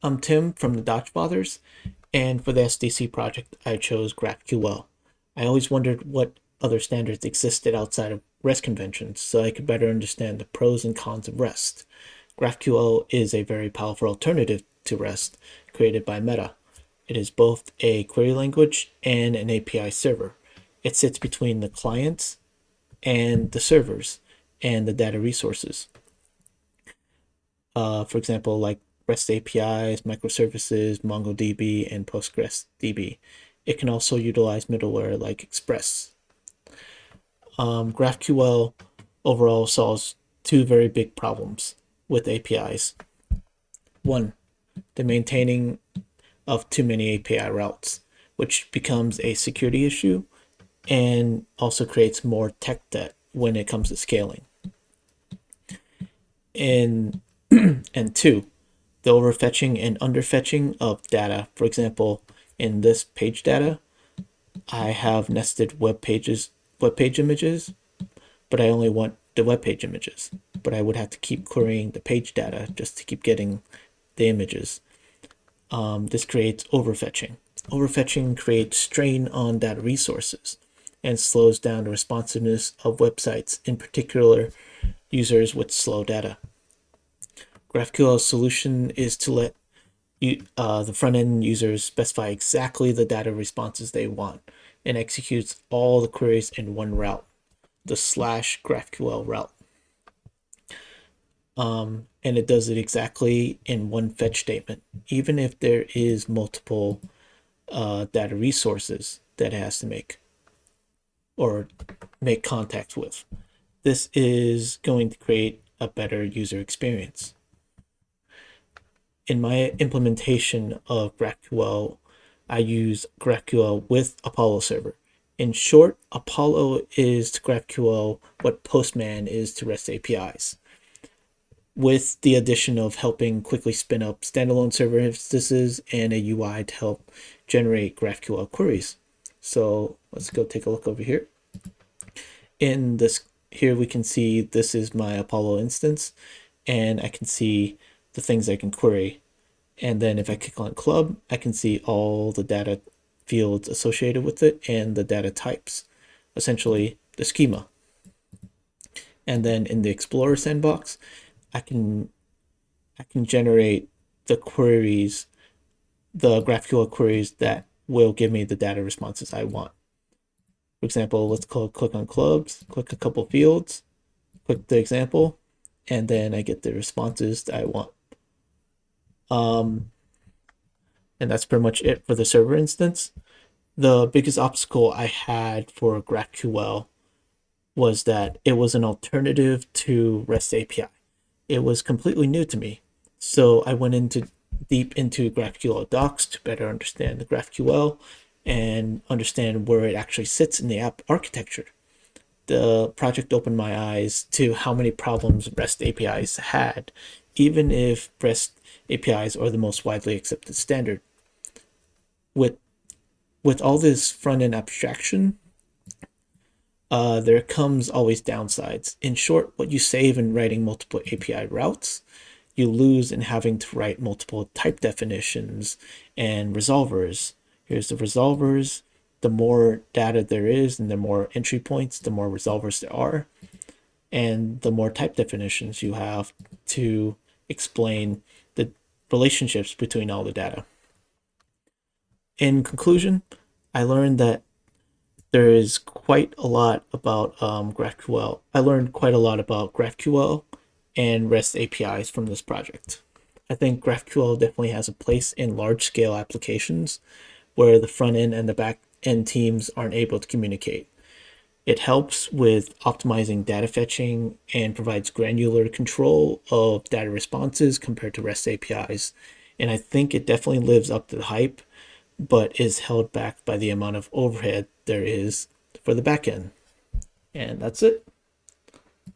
I'm Tim from the Dodge Fathers, and for the SDC project, I chose GraphQL. I always wondered what other standards existed outside of REST conventions so I could better understand the pros and cons of REST. GraphQL is a very powerful alternative to REST created by Meta. It is both a query language and an API server. It sits between the clients and the servers and the data resources. For example, like REST APIs, microservices, MongoDB, and PostgreSDB. It can also utilize middleware like Express. GraphQL overall solves two very big problems with APIs. One, the maintaining of too many API routes, which becomes a security issue and also creates more tech debt when it comes to scaling. And two, the overfetching and underfetching of data. For example, in this page data, I have nested web page images, but I only want the web page images. But I would have to keep querying the page data just to keep getting the images. This creates overfetching. Overfetching creates strain on data resources and slows down the responsiveness of websites, in particular users with slow data. GraphQL's solution is to let the front-end users specify exactly the data responses they want and executes all the queries in one route, the /GraphQL route. And it does it exactly in one fetch statement, even if there is multiple data resources that it has to make contact with. This is going to create a better user experience. In my implementation of GraphQL, I use GraphQL with Apollo server. In short, Apollo is to GraphQL what Postman is to REST APIs, with the addition of helping quickly spin up standalone server instances and a UI to help generate GraphQL queries. So let's go take a look over here. In this, here we can see this is my Apollo instance, and I can see the things I can query. And then if I click on club, I can see all the data fields associated with it and the data types, essentially the schema. And then in the Explorer sandbox, I can generate the queries, the GraphQL queries that will give me the data responses I want. For example, let's click on clubs, click a couple fields, click the example, and then I get the responses that I want. And that's pretty much it for the server instance. The biggest obstacle I had for GraphQL was that it was an alternative to REST API. It was completely new to me. So I went deep into GraphQL docs to better understand the GraphQL and understand where it actually sits in the app architecture. The project opened my eyes to how many problems REST APIs had, even if REST APIs are the most widely accepted standard. With all this front-end abstraction, there comes always downsides. In short, what you save in writing multiple API routes, you lose in having to write multiple type definitions and resolvers. Here's the resolvers. The more data there is and the more entry points, the more resolvers there are, and the more type definitions you have to explain the relationships between all the data. In conclusion, I learned that there is quite a lot about GraphQL. I learned quite a lot about GraphQL and REST APIs from this project. I think GraphQL definitely has a place in large-scale applications where the front end and the back end teams aren't able to communicate. It helps with optimizing data fetching and provides granular control of data responses compared to REST APIs. And I think it definitely lives up to the hype, but is held back by the amount of overhead there is for the backend. And that's it.